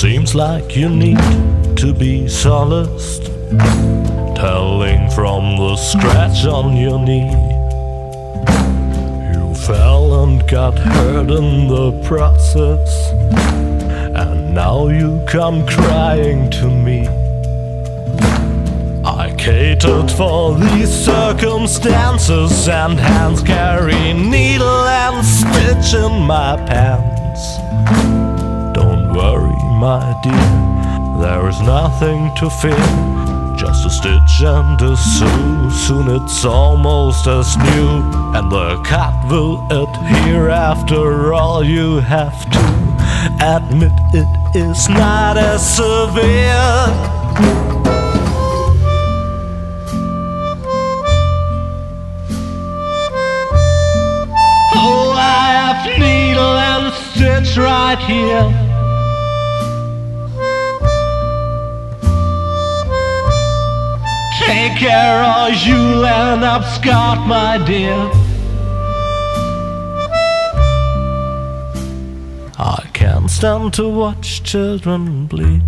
Seems like you need to be solaced, telling from the scratch on your knee. You fell and got hurt in the process, and now you come crying to me. I catered for these circumstances, and hands carry needle and stitch in my pants. Don't worry, my dear, there is nothing to fear. Just a stitch and a sew, soon it's almost as new, and the cut will adhere. After all, you have to admit it is not as severe. Oh, I have needle and stitch right here. Take care or you'll end up scarred, my dear. I can't stand to watch children bleed.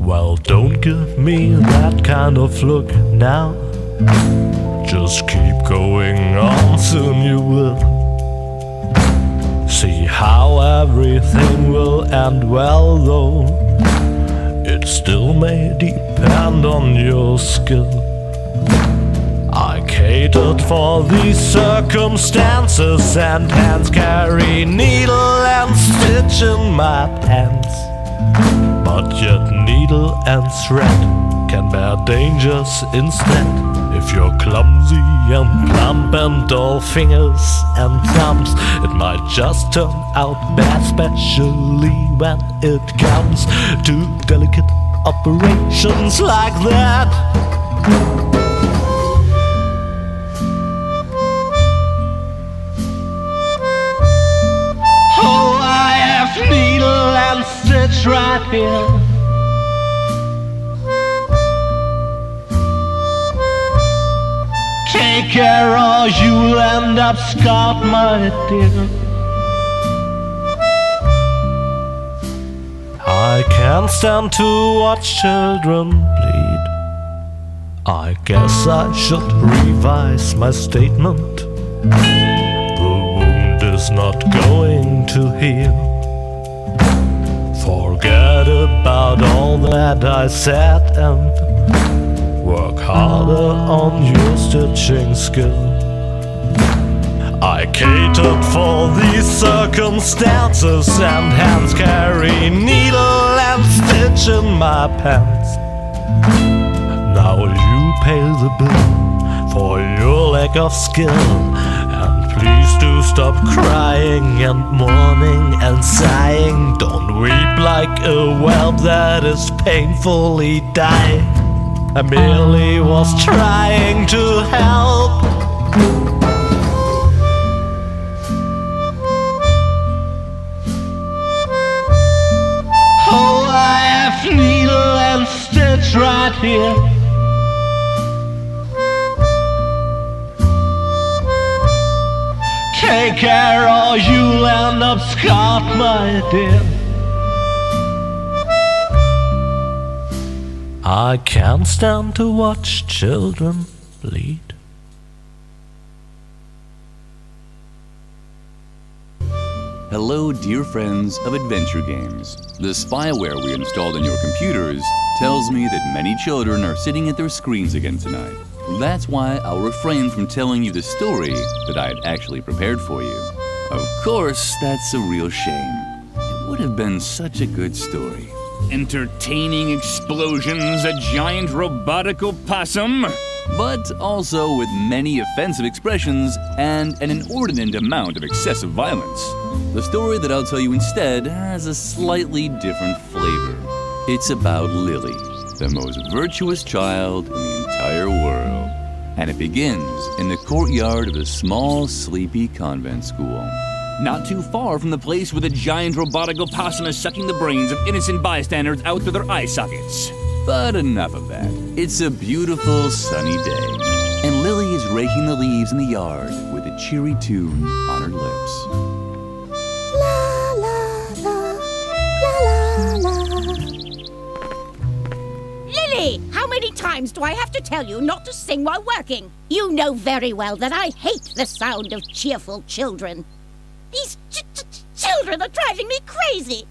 Well, don't give me that kind of look now. Just keep going on, soon you will see how everything will end well, though it still may depend on your skill. I catered for these circumstances, and hands carry needle and stitch in my pants. But yet needle and thread can bear dangers instead. If you're clumsy and plump and all fingers and thumbs, it might just turn out bad, especially when it comes to delicate operations like that. Oh, I have needle and stitch right here. Take care or you'll end up scarred, my dear. I can't stand to watch children bleed. I guess I should revise my statement. The wound is not going to heal. Forget about all that I said and work harder on your stitching skill. I catered for these circumstances, and hands carry needle and stitch in my pants. Now you pay the bill for your lack of skill, and please do stop crying and mourning and sighing. Don't weep like a whelp that is painfully dying. I merely was trying to help. Oh, I have needle and stitch right here. Take care or you'll end up scarred, my dear. I can't stand to watch children bleed. Hello, dear friends of adventure games. The spyware we installed on your computers tells me that many children are sitting at their screens again tonight. That's why I'll refrain from telling you the story that I had actually prepared for you. Of course, that's a real shame. It would have been such a good story. Entertaining explosions, a giant robotic opossum, but also with many offensive expressions and an inordinate amount of excessive violence. The story that I'll tell you instead has a slightly different flavor. It's about Lilli, the most virtuous child in the entire world. And it begins in the courtyard of a small, sleepy convent school. not too far from the place where the giant robotic opossum is sucking the brains of innocent bystanders out through their eye sockets. But enough of that. It's a beautiful sunny day, and Lilli is raking the leaves in the yard with a cheery tune on her lips. La la la, la la many times do I have to tell you not to sing while working? You know very well that I hate the sound of cheerful children. These children are driving me crazy.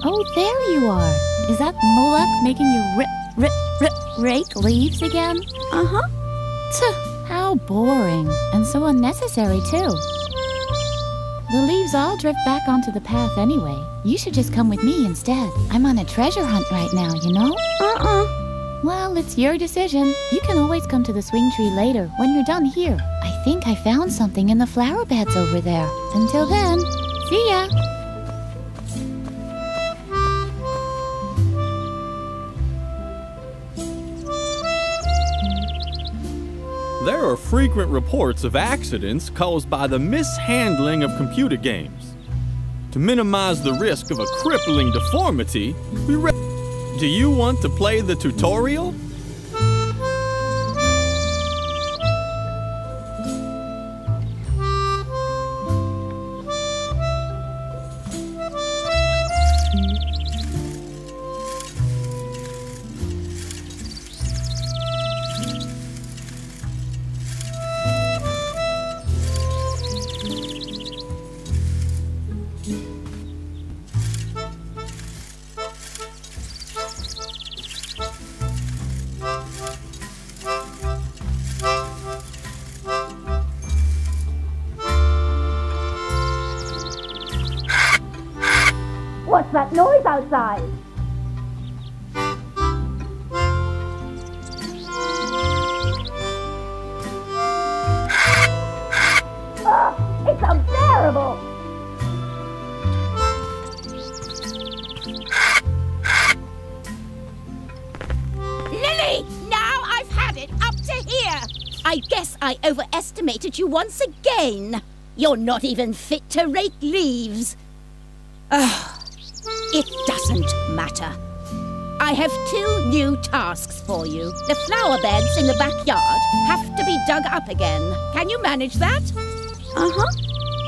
Oh, there you are. Is that Moloch making you rake leaves again? Uh-huh. Tuh, how boring. And so unnecessary, too. The leaves all drift back onto the path anyway. You should just come with me instead. I'm on a treasure hunt right now, you know? Well, it's your decision. You can always come to the swing tree later when you're done here. I think I found something in the flower beds over there. Until then, see ya! There are frequent reports of accidents caused by the mishandling of computer games. To minimize the risk of a crippling deformity, do you want to play the tutorial? What's that noise outside? Oh, it's unbearable! Lilli! Now I've had it up to here! I guess I overestimated you once again. You're not even fit to rake leaves. It doesn't matter. I have 2 new tasks for you. The flower beds in the backyard have to be dug up again. Can you manage that? Uh-huh.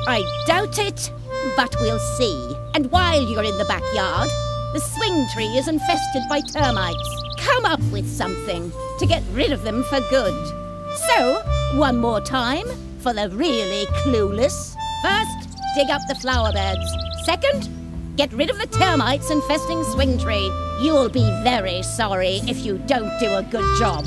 I doubt it, but we'll see. And while you're in the backyard, the swing tree is infested by termites. Come up with something to get rid of them for good. So, one more time for the really clueless. First, dig up the flower beds. Second, get rid of the termites infesting swing tree. You'll be very sorry if you don't do a good job.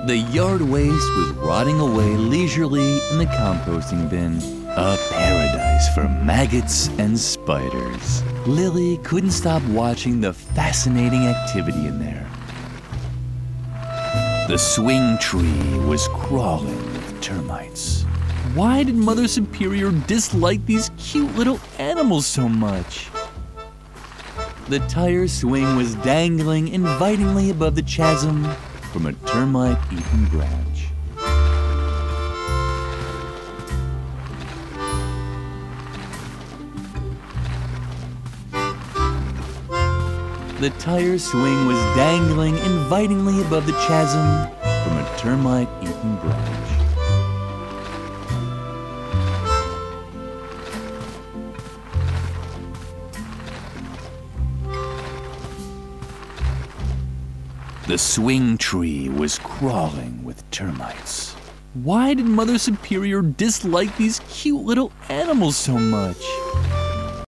The yard waste was rotting away leisurely in the composting bin. A paradise for maggots and spiders. Lilli couldn't stop watching the fascinating activity in there. The swing tree was crawling with termites. Why did Mother Superior dislike these cute little animals so much? The tire swing was dangling invitingly above the chasm from a termite-eaten branch. The tire swing was dangling invitingly above the chasm from a termite-eaten branch. The swing tree was crawling with termites. Why did Mother Superior dislike these cute little animals so much?